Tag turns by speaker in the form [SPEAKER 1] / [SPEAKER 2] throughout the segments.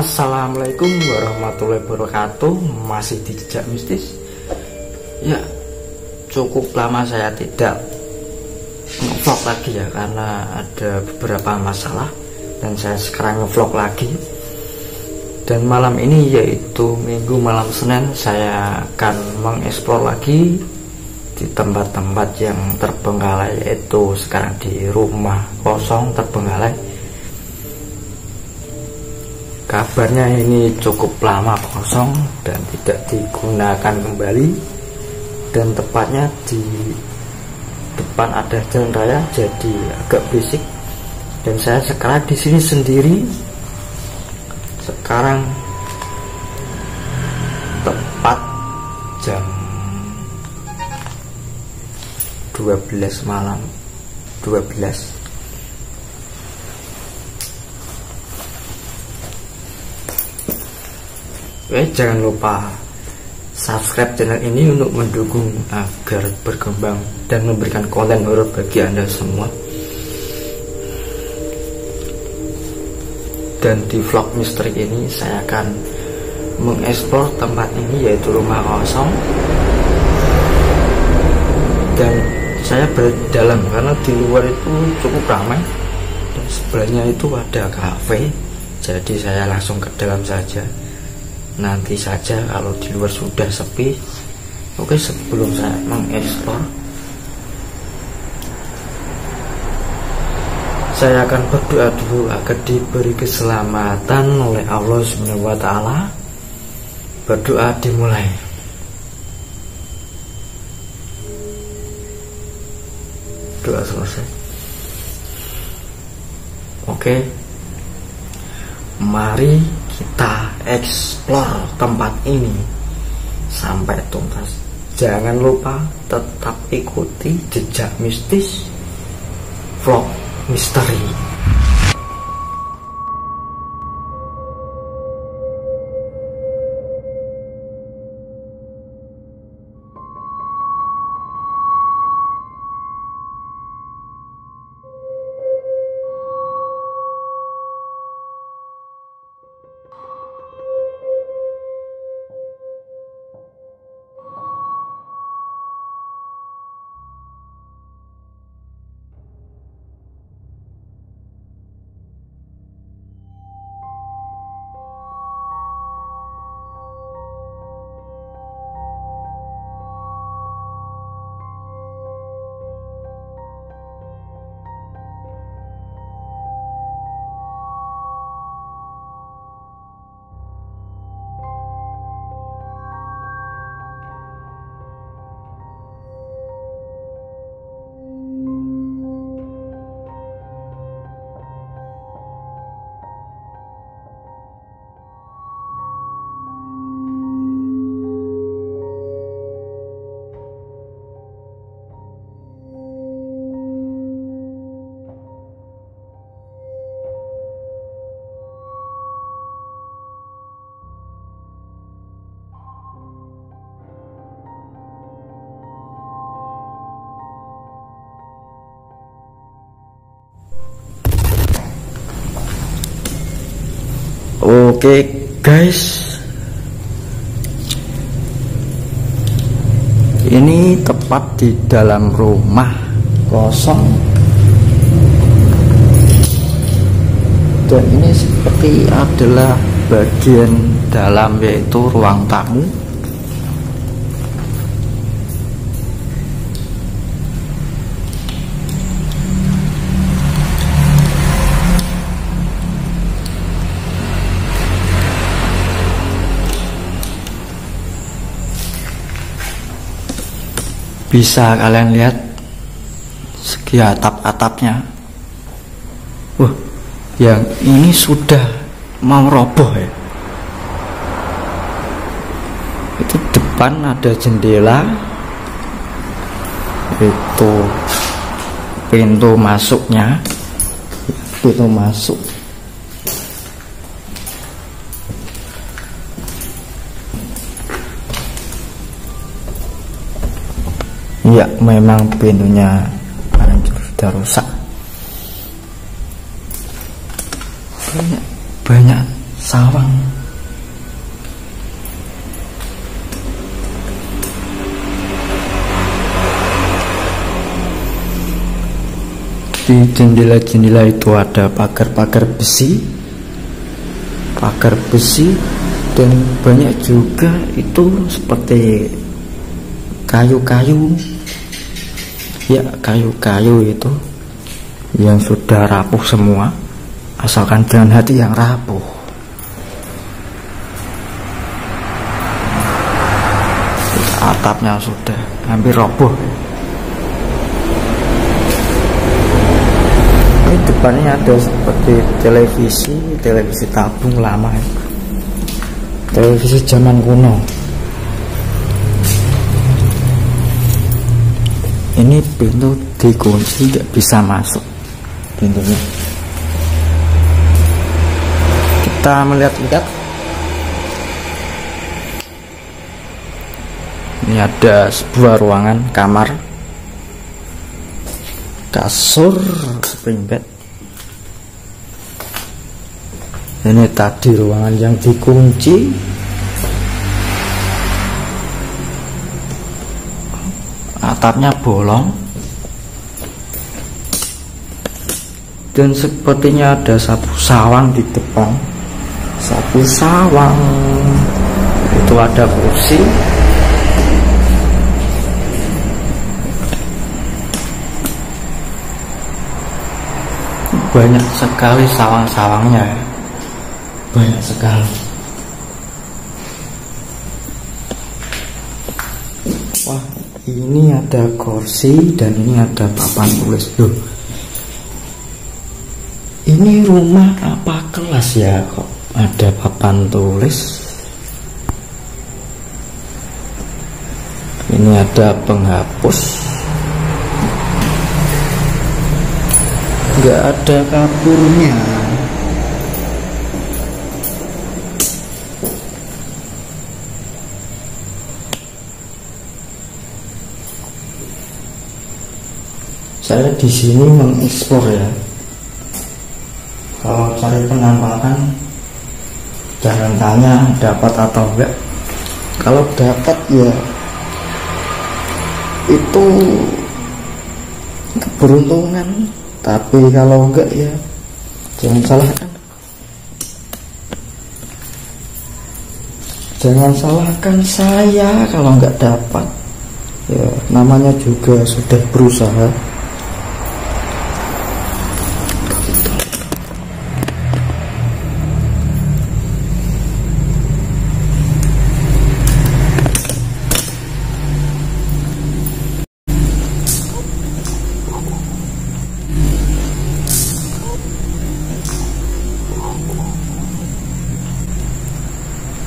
[SPEAKER 1] Assalamualaikum warahmatullahi wabarakatuh. Masih di Jejak Mistis. Ya, cukup lama saya tidak nge-vlog lagi ya, karena ada beberapa masalah dan saya sekarang nge-vlog lagi. Dan malam ini, yaitu Minggu malam Senin, saya akan mengeksplor lagi di tempat-tempat yang terbengkalai, yaitu sekarang di rumah kosong terbengkalai. Kabarnya ini cukup lama kosong dan tidak digunakan kembali, dan tepatnya di depan ada jalan raya, jadi agak berisik. Dan saya sekarang di sini sendiri. Sekarang tepat jam 12 malam, 12. Jangan lupa subscribe channel ini untuk mendukung agar berkembang dan memberikan konten horor bagi Anda semua. Dan di vlog misteri ini saya akan mengeksplor tempat ini, yaitu rumah kosong. Dan saya berada di dalam karena di luar itu cukup ramai dan sebelahnya itu ada kafe. Jadi saya langsung ke dalam saja. Nanti saja kalau di luar sudah sepi. Oke, sebelum saya mengeksplor, saya akan berdoa dulu agar diberi keselamatan oleh Allah Subhanahu wa Ta'ala. Berdoa dimulai. Doa selesai. Oke, mari kita eksplor tempat ini sampai tuntas. Jangan lupa tetap ikuti Jejak Mistis vlog misteri. Oke guys, ini tepat di dalam rumah kosong, dan ini seperti adalah bagian dalam, yaitu ruang tamu. Bisa kalian lihat segi atap-atapnya. Yang ini sudah mau roboh ya. Itu depan ada jendela, itu pintu masuknya, pintu masuk. Ya, memang pintunya hancur, sudah rusak. Banyak sawang. Di jendela-jendela itu ada pagar-pagar besi, dan banyak juga itu seperti kayu-kayu, ya kayu-kayu itu yang sudah rapuh semua, asalkan jangan hati yang rapuh. Atapnya sudah hampir roboh. Ini depannya ada seperti televisi tabung lama, televisi zaman kuno. Ini pintu dikunci, nggak bisa masuk pintunya. Kita melihat-lihat. Ini ada sebuah ruangan kamar, kasur, spring bed. Ini tadi ruangan yang dikunci. Atapnya bolong. Dan sepertinya ada sapu sawang di depan. Sapu sawang. Itu ada kursi. Banyak sekali sawang-sawangnya, banyak sekali. Wah, ini ada kursi dan ini ada papan tulis. Loh, ini rumah apa kelas ya, kok ada papan tulis? Ini ada penghapus. Nggak ada kapurnya. Saya di sini mengeksplor ya. Kalau cari penampakan, jangan tanya dapat atau enggak. Kalau dapat ya itu keberuntungan. Tapi kalau enggak ya jangan salahkan. Jangan salahkan saya kalau enggak dapat. Ya namanya juga sudah berusaha.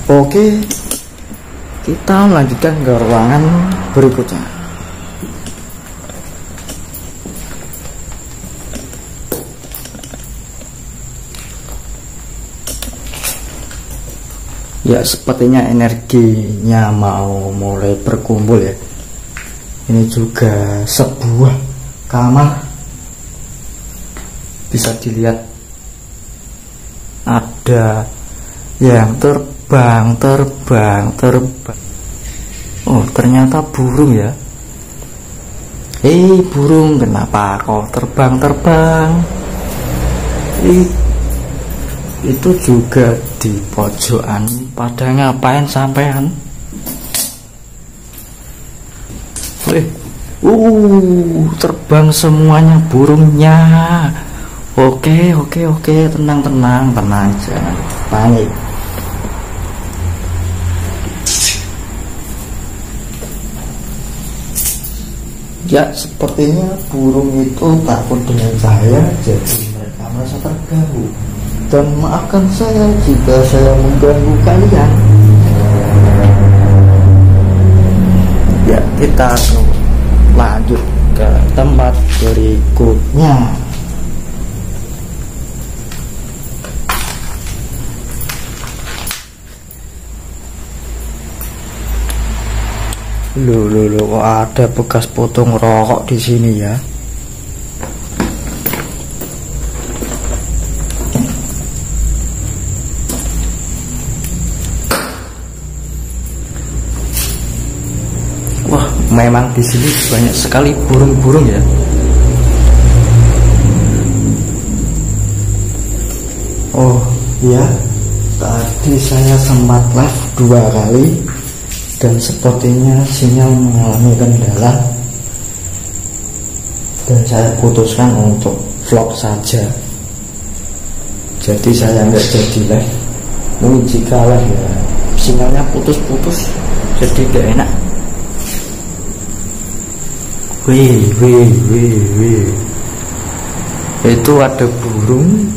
[SPEAKER 1] Oke, kita lanjutkan ke ruangan berikutnya. Ya, sepertinya energinya mau mulai berkumpul ya. Ini juga sebuah kamar. Bisa dilihat ada yang terbang. Oh, ternyata burung ya. Burung, kenapa kau terbang? Itu juga di pojokan. Pada ngapain sampean? Terbang semuanya burungnya. Oke, tenang, jangan panik. Ya, sepertinya burung itu takut dengan saya, jadi mereka merasa terganggu. Dan maafkan saya jika saya mengganggu kalian. Ya, kita lanjut ke tempat berikutnya. Loh, kok ada bekas potong rokok di sini ya? Memang di sini banyak sekali burung-burung ya. Oh ya, tadi saya sempat live 2 kali dan sepertinya sinyal mengalami kendala dan saya putuskan untuk vlog saja. Jadi saya nggak jadi live. Mungkin jika live ya sinyalnya putus-putus, jadi gak enak. Wih. Itu ada burung.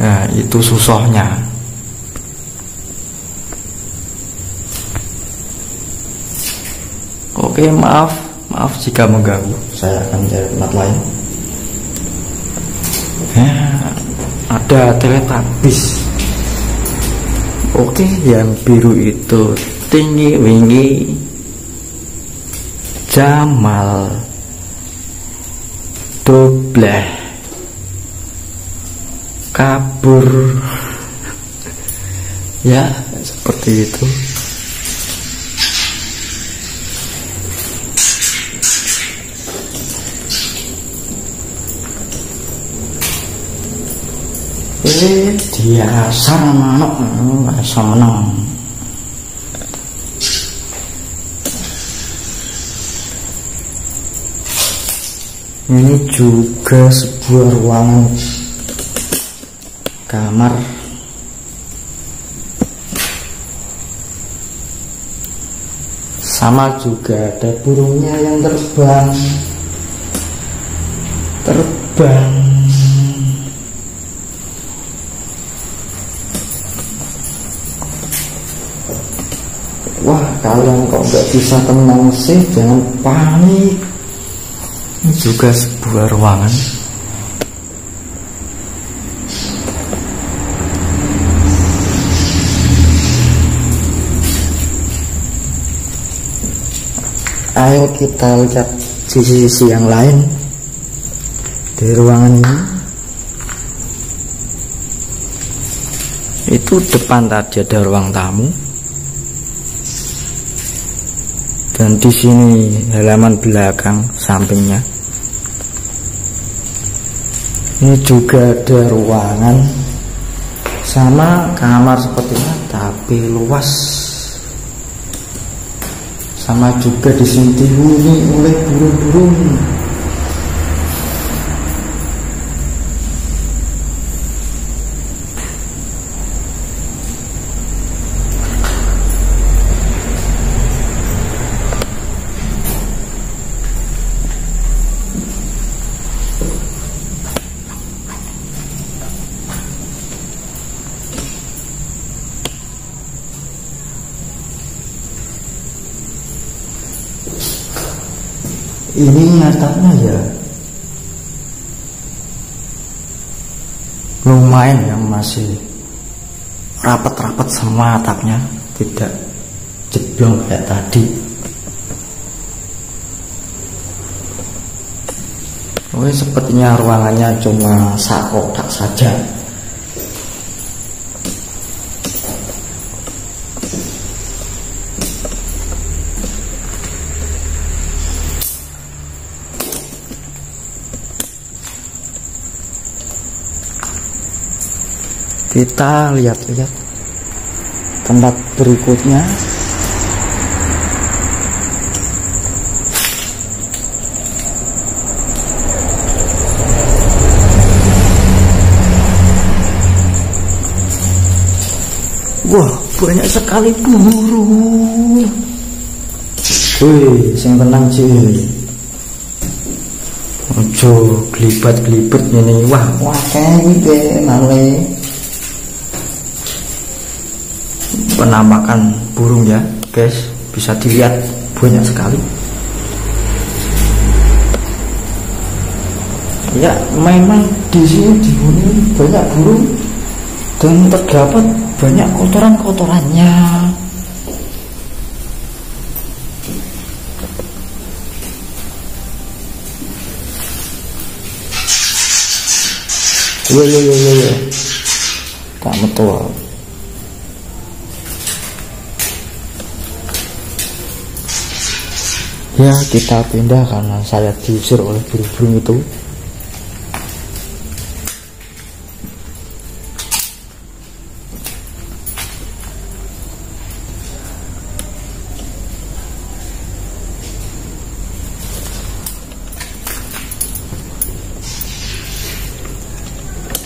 [SPEAKER 1] Nah, itu susohnya. Oke, maaf jika mengganggu. Saya akan cari tempat lain. Ada Teletubbies. Oke, yang biru itu tinggi wingi Jamal Doblah kabur. Ya, seperti itu. Dia sarang manuk rasa menang. Ini juga sebuah ruangan kamar. Sama juga ada burungnya yang terbang. Wah, kalian kok nggak bisa tenang sih? Jangan panik. Ini juga sebuah ruangan. Ayo kita lihat sisi yang lain di ruangan ini. Itu depan tadi ada ruang tamu. Dan di sini halaman belakang sampingnya. Ini juga ada ruangan sama kamar sepertinya, tapi luas. Sama juga di sini dihuni oleh burung-burung. Ini nyatanya ya lumayan yang masih rapat-rapat semua atapnya, tidak jeblong kayak tadi. Oke, sepertinya ruangannya cuma sakotak saja. Kita lihat-lihat tempat berikutnya. Wah, banyak sekali burung. Wih, sing tenang sih. Ojo glibat-glibet ini. Wah, kayak gitu male. Penampakan burung ya guys, bisa dilihat banyak sekali. Ya, memang di sini dihuni banyak burung dan terdapat banyak kotoran-kotorannya. Yo. Tak metu. Ya kita pindah karena saya diusir oleh burung-burung itu.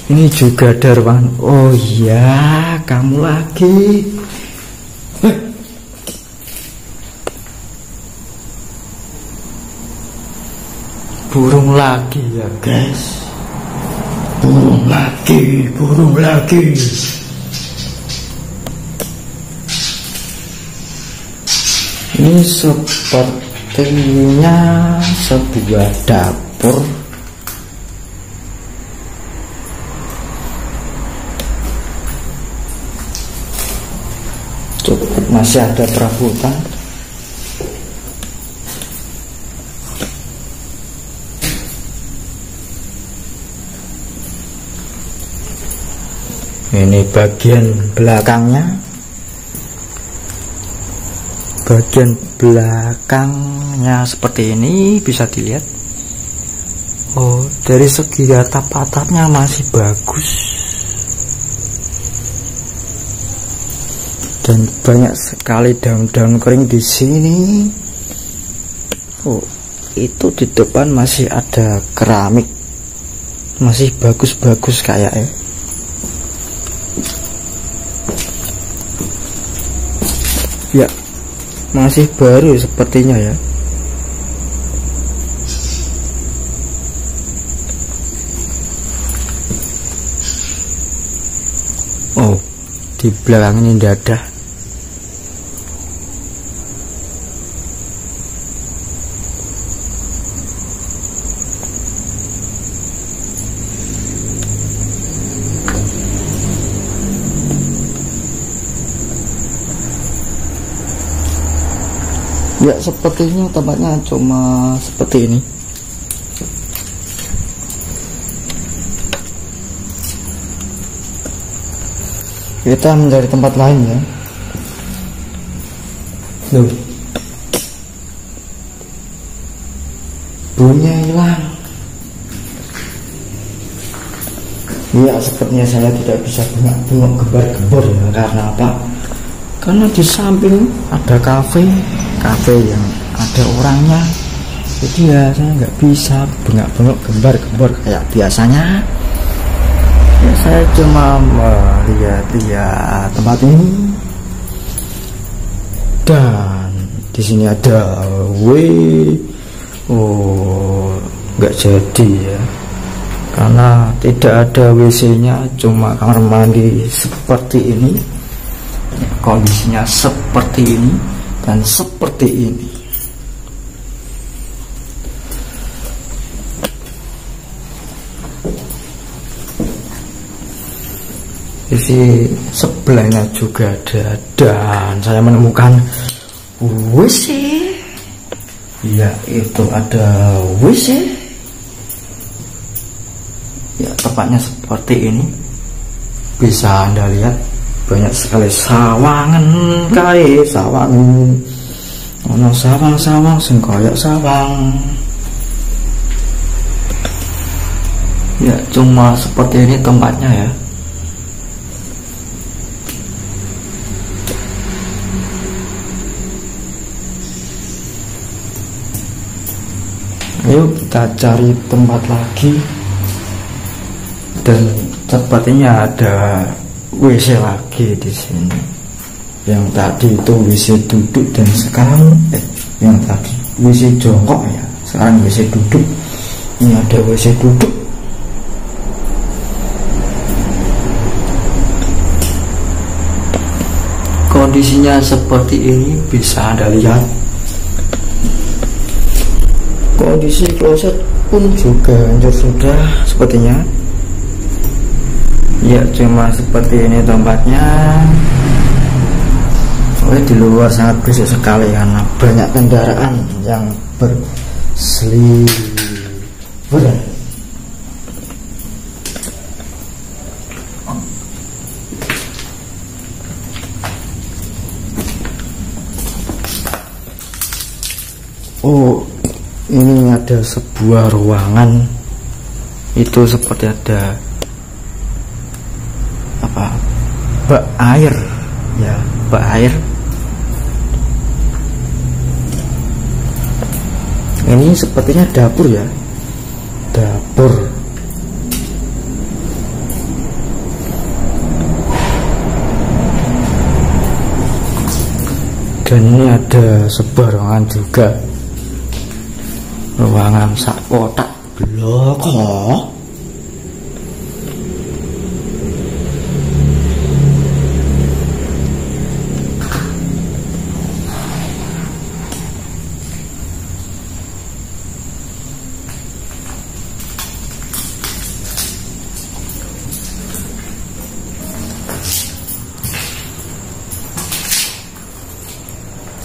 [SPEAKER 1] Ini juga Darwan. Oh iya, kamu lagi. Burung lagi ya guys. Burung lagi, burung lagi. Ini sepertinya sebuah dapur. Cukup masih ada perabotan. Ini bagian belakangnya. Bagian belakangnya seperti ini bisa dilihat. Oh, dari segi atap-atapnya masih bagus. Dan banyak sekali daun-daun kering di sini. Oh, itu di depan masih ada keramik. Masih bagus-bagus kayaknya. Ya, masih baru sepertinya ya. Oh, di belakang ini tidak ada. Ya sepertinya tempatnya cuma seperti ini. Kita mencari tempat lain ya. Loh, bunyinya hilang. Ya sepertinya saya tidak bisa bengok gebar-gebor ya. Karena apa? Karena di samping ada kafe yang ada orangnya. Jadi ya saya nggak bisa bengok-bengok gembar-gembor kayak biasanya. Ya, saya cuma melihat-lihat tempat ini. Dan di sini ada oh nggak jadi ya, karena tidak ada WC-nya, cuma kamar mandi seperti ini. Kondisinya seperti ini dan seperti ini. Sisi sebelahnya juga ada, dan saya menemukan WC. Ya, itu ada WC. Ya, tepatnya seperti ini. Bisa Anda lihat banyak sekali sawangan kali, sawangan. Ono sawang-sawang sing koyo sawang. Ya, cuma seperti ini tempatnya ya. Ayo kita cari tempat lagi. Dan sepertinya ada WC lagi di sini. Yang tadi itu WC duduk dan sekarang yang tadi WC jongkok ya, sekarang WC duduk. Ini ada WC duduk. Kondisinya seperti ini, bisa Anda lihat. Kondisi kloset pun juga hancur sudah sepertinya. Ya, cuma seperti ini tempatnya. Di luar sangat berisik sekali karena banyak kendaraan yang berseliweran. Oh, ini ada sebuah ruangan, itu seperti ada apa, bak air ya, bak air. Ini sepertinya dapur ya, dapur. Dan ini ada sebuah ruangan juga, ruangan sak kotak blok kok.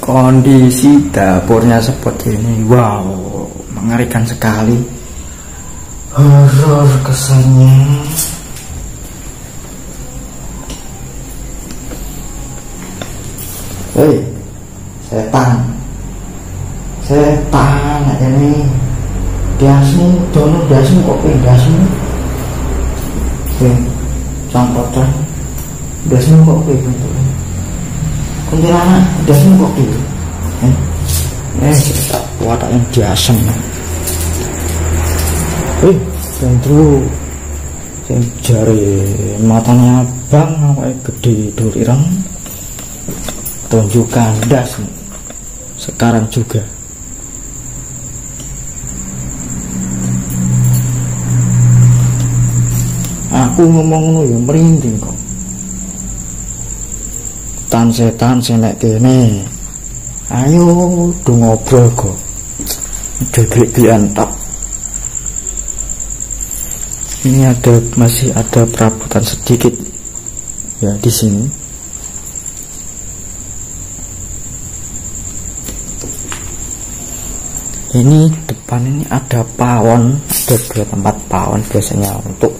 [SPEAKER 1] Kondisi dapurnya seperti ini, wow, mengerikan sekali, horor kesannya. Hei, setan ini biasmu, dono biasmu kok biasmu, cangkotan biasmu kok bentuknya. Kuntilanak biasmu kok gitu. Kita watak yang biasa. Dan dulu yang jari matanya bang awake gede dulirang, tunjukkan das sekarang juga. Aku ngomong ngono ya merinding kok. Setan senek kene, ayo do ngobrol kok, gelik-gelikan tak. Ini masih ada perabotan sedikit ya di sini. Ini depan ini ada pawon, ada 2 tempat pawon biasanya untuk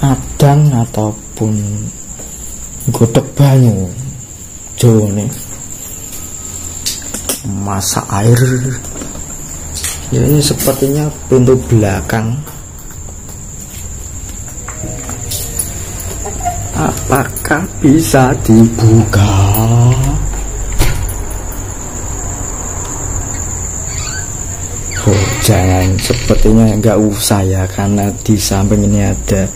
[SPEAKER 1] adang ataupun godok banyu Jawa nih, masak air ya. Ini sepertinya pintu belakang, apakah bisa dibuka? Oh jangan, sepertinya nggak usah ya, karena di samping ini ada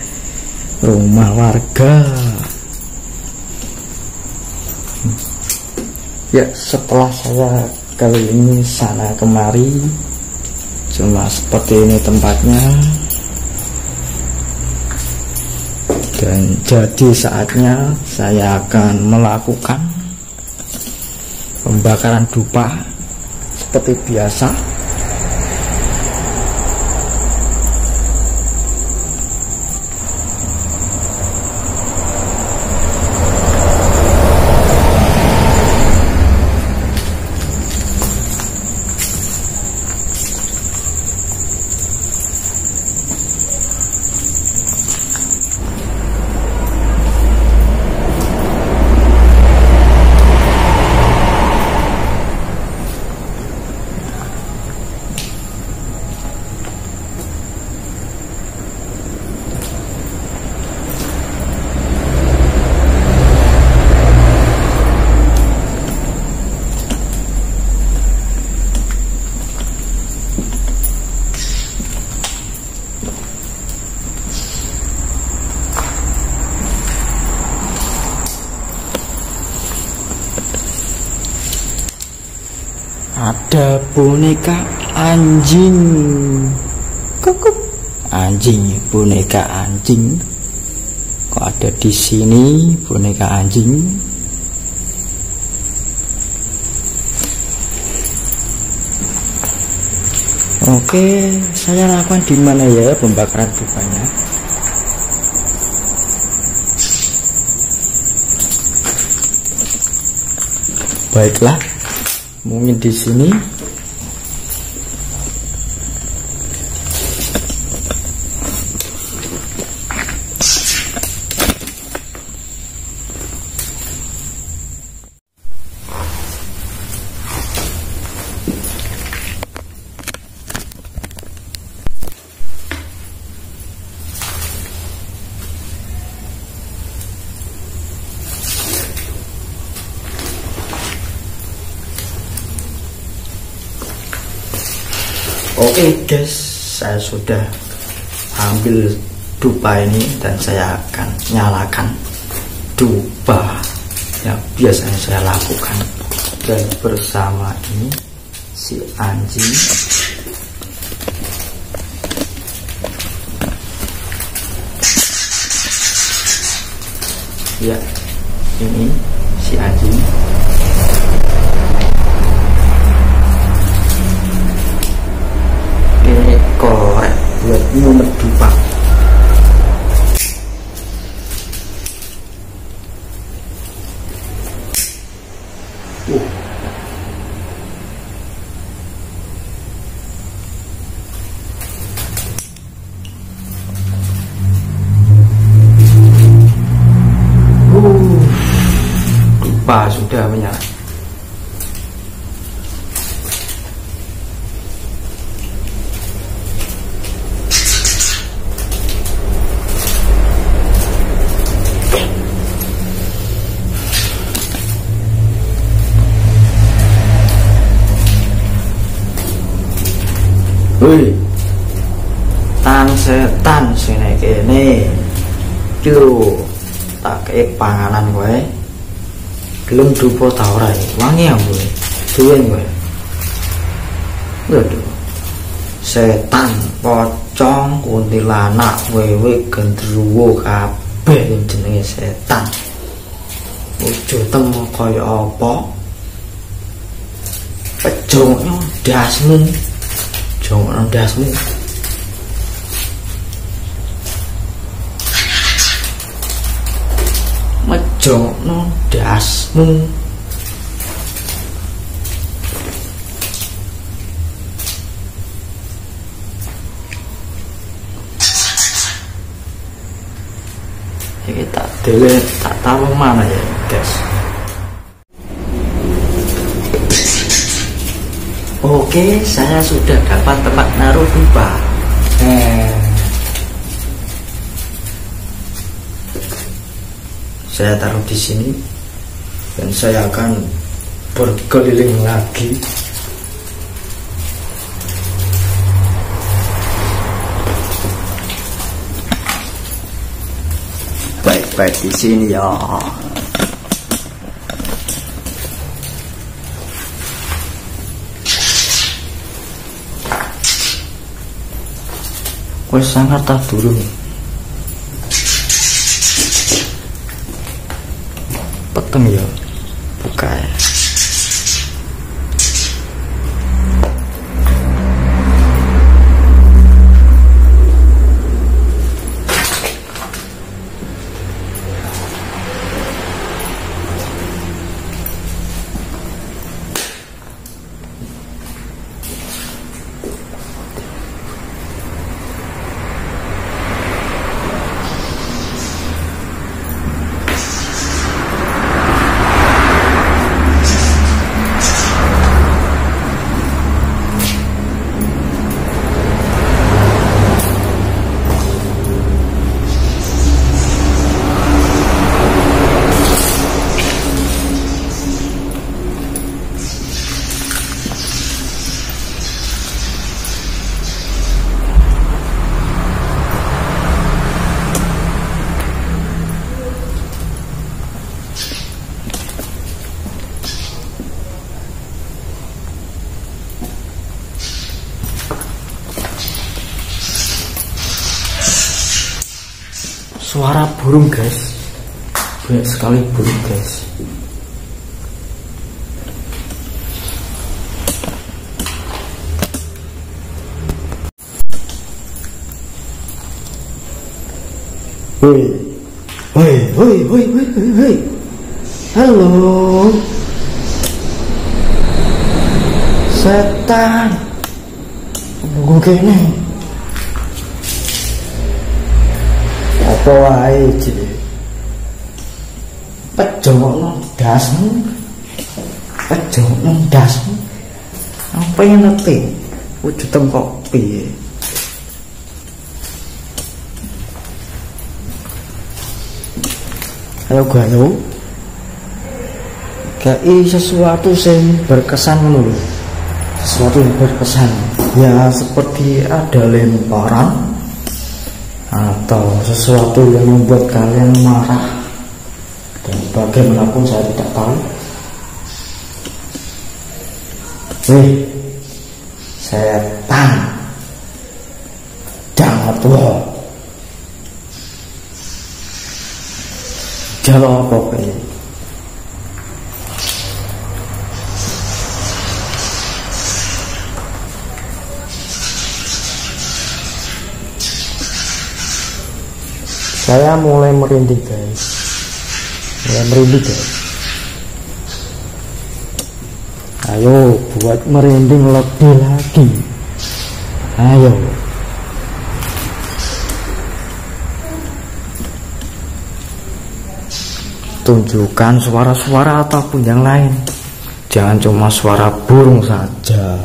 [SPEAKER 1] rumah warga. Ya, setelah saya keliling sana kemari, cuma seperti ini tempatnya. Dan jadi saatnya saya akan melakukan pembakaran dupa seperti biasa. Ada boneka anjing, kukuk anjing, boneka anjing. Kok ada di sini boneka anjing? Oke, saya lakukan di mana ya pembakaran dupanya? Baiklah, mungkin di sini. Oke guys, saya sudah ambil dupa ini dan saya akan nyalakan dupa yang biasanya saya lakukan, dan bersama ini si anjing. Ya, ini si anjing. Ini korek buat nyumet dupa. Dupa sudah menyala. Wih, tan setan sini kene, yo tak kayak panganan gue, gelem dupo tau ora wangi gue, duwen gue, waduh, setan, pocong, kuntilanak, wewe, gendruwo, kabeh yang jenenge setan, wujud temu kaya apa, pejongnya dasmu. Jangan dasmu. Mejongno dasmu. Ini tak dele, tak tahu mana ya guys. Oke, saya sudah dapat tempat naruh dupa. Saya taruh di sini dan saya akan berkeliling lagi. Baik-baik di sini ya. Wes sangat tak turun. Peteng ya, buka ya. Suara burung guys, banyak sekali burung guys. Woi, woi, woi, woi, woi, woi, halo, setan, tunggu kene. Apa wae iki? Pejongno dasmu. Pejongno dasmu. Apa yang ngerti? Wujud kok piye? Ayo gayo. Kai sesuatu sing berkesan ngono. sesuatu yang berkesan, ya seperti ada lemparan atau sesuatu yang membuat kalian marah, dan bagaimanapun saya tidak tahu. Setan jangan tua jalan apa ini. Saya mulai merinding guys, ayo buat merinding lebih lagi, ayo. Tunjukkan suara-suara ataupun yang lain, jangan cuma suara burung saja.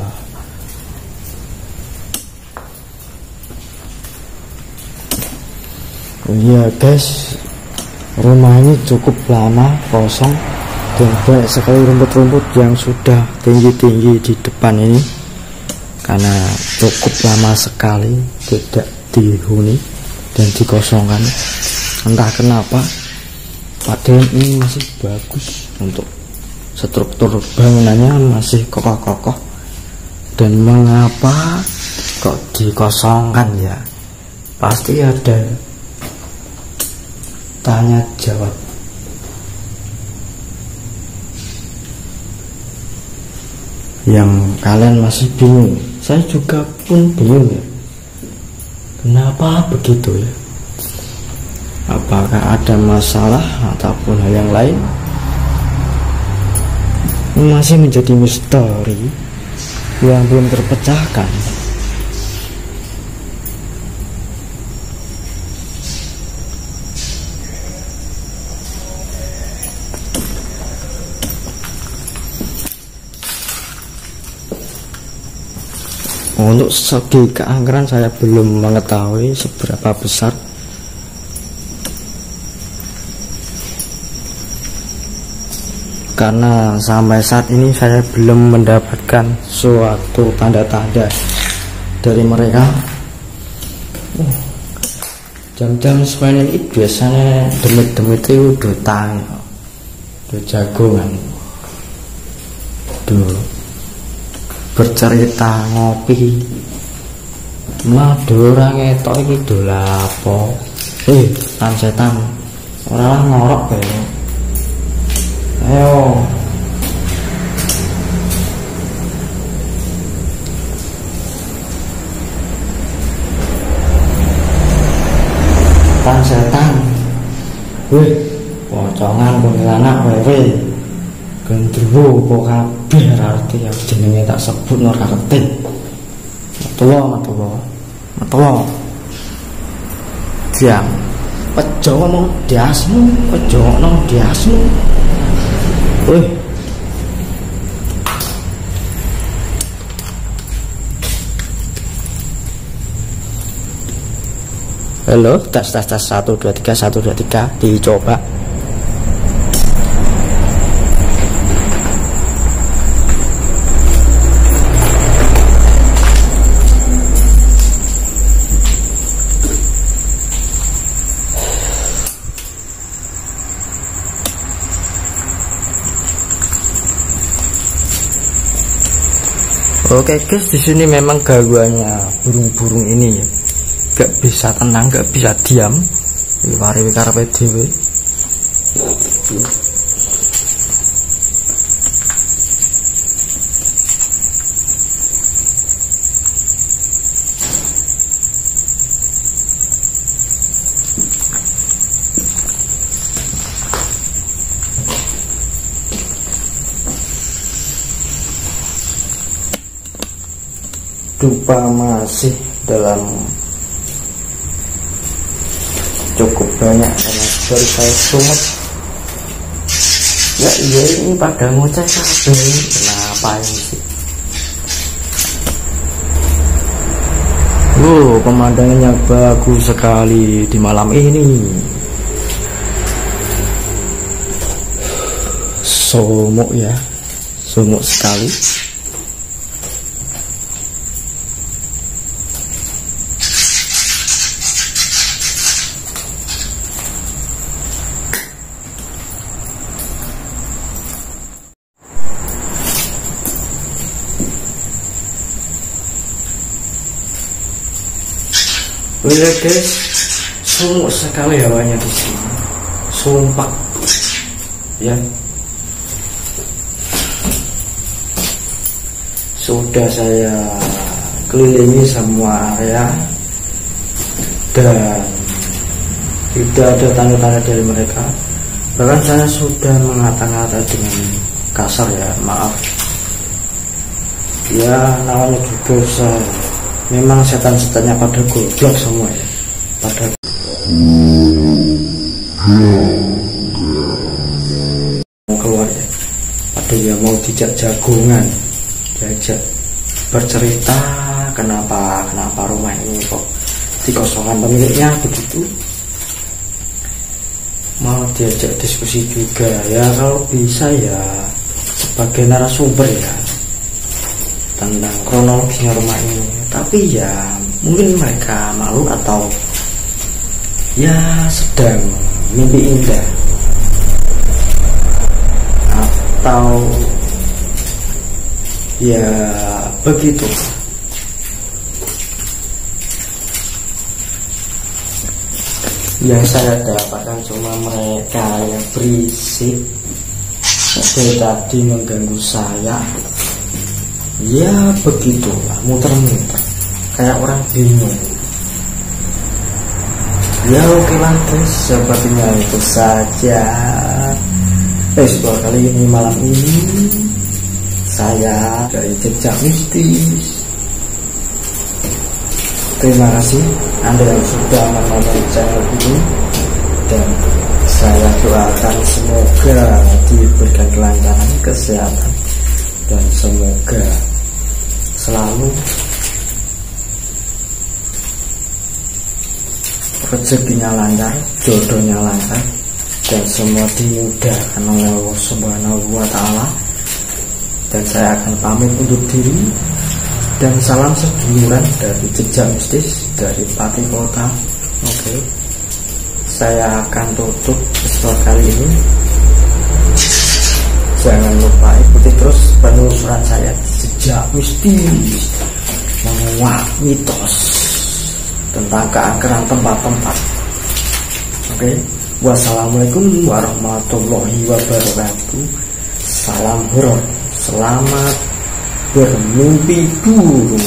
[SPEAKER 1] Iya guys, rumah ini cukup lama kosong dan banyak sekali rumput-rumput yang sudah tinggi-tinggi di depan ini, karena cukup lama sekali tidak dihuni dan dikosongkan. Entah kenapa, padahal ini masih bagus, untuk struktur bangunannya masih kokoh-kokoh, dan mengapa kok dikosongkan ya? Pasti ada tanya jawab. Yang kalian masih bingung, saya juga pun bingung ya, kenapa begitu ya? Apakah ada masalah ataupun hal yang lain? Masih menjadi misteri yang belum terpecahkan. Untuk segi keangkeran saya belum mengetahui seberapa besar, karena sampai saat ini saya belum mendapatkan suatu tanda-tanda dari mereka. Jam-jam semuanya ini biasanya demit-demit itu udah tang, udah jagongan, bercerita ngopi, madura ngetok iki dolapo. Setan ora ngorok bae. Ayo. Setan. Pocongan kuntilanak wewe. Gendruwo kok kabeh arti yang jenenge tak sebut ora ngerti. Metuwa. Jam. Pejo ngomong diasmu. Halo, tes 1 2 3 dicoba. Oke guys, di sini memang gangguannya burung-burung ini ya, gak bisa tenang, gak bisa diam. Mari karepe dhewe. Dupa masih dalam cukup banyak karena dari saya sumet. Ya iya, ini pada ngoceh kabeh. Kenapa ini sih? Pemandangannya bagus sekali di malam ini. Sumuk ya, sumuk sekali. Lihat guys, sumuk sekali hawanya di sini, sumpah ya. Sudah saya kelilingi semua area dan tidak ada tanda-tanda dari mereka. Bahkan saya sudah mengata-ngata dengan kasar ya, maaf ya, namanya juga saya memang setan-setannya pada goblok semua ya, pada mau keluar ya, ada yang mau dijak jagongan, diajak bercerita kenapa rumah ini kok dikosongkan pemiliknya begitu, mau diajak diskusi juga ya, kalau bisa ya sebagai narasumber ya tentang kronologisnya rumah ini. Tapi ya mungkin mereka malu atau ya sedang mimpi indah atau ya begitu. Yang saya dapatkan cuma mereka yang berisik dari tadi mengganggu saya. Ya begitulah, muter-muter kayak orang bingung. Ya oke lah guys, sepertinya itu saja explore kali ini. Malam ini saya dari Jejak Mistis. Terima kasih Anda yang sudah menonton channel ini, dan saya doakan semoga diberikan kelancaran kesehatan dan semoga selalu rezekinya lancar, jodohnya lancar, dan semua dimudahkan oleh Allah Subhanahu wa Ta'ala. Dan saya akan pamit undur diri, dan salam seduluran dari Jejak Mistis dari Pati Kota. Oke, saya akan tutup episode kali ini. Jangan lupa ikuti terus penelusuran saya Jejak Mistis, menguak mitos tentang keangkeran tempat-tempat. Oke, wassalamualaikum warahmatullahi wabarakatuh. Salam horor, selamat bermimpi buruk.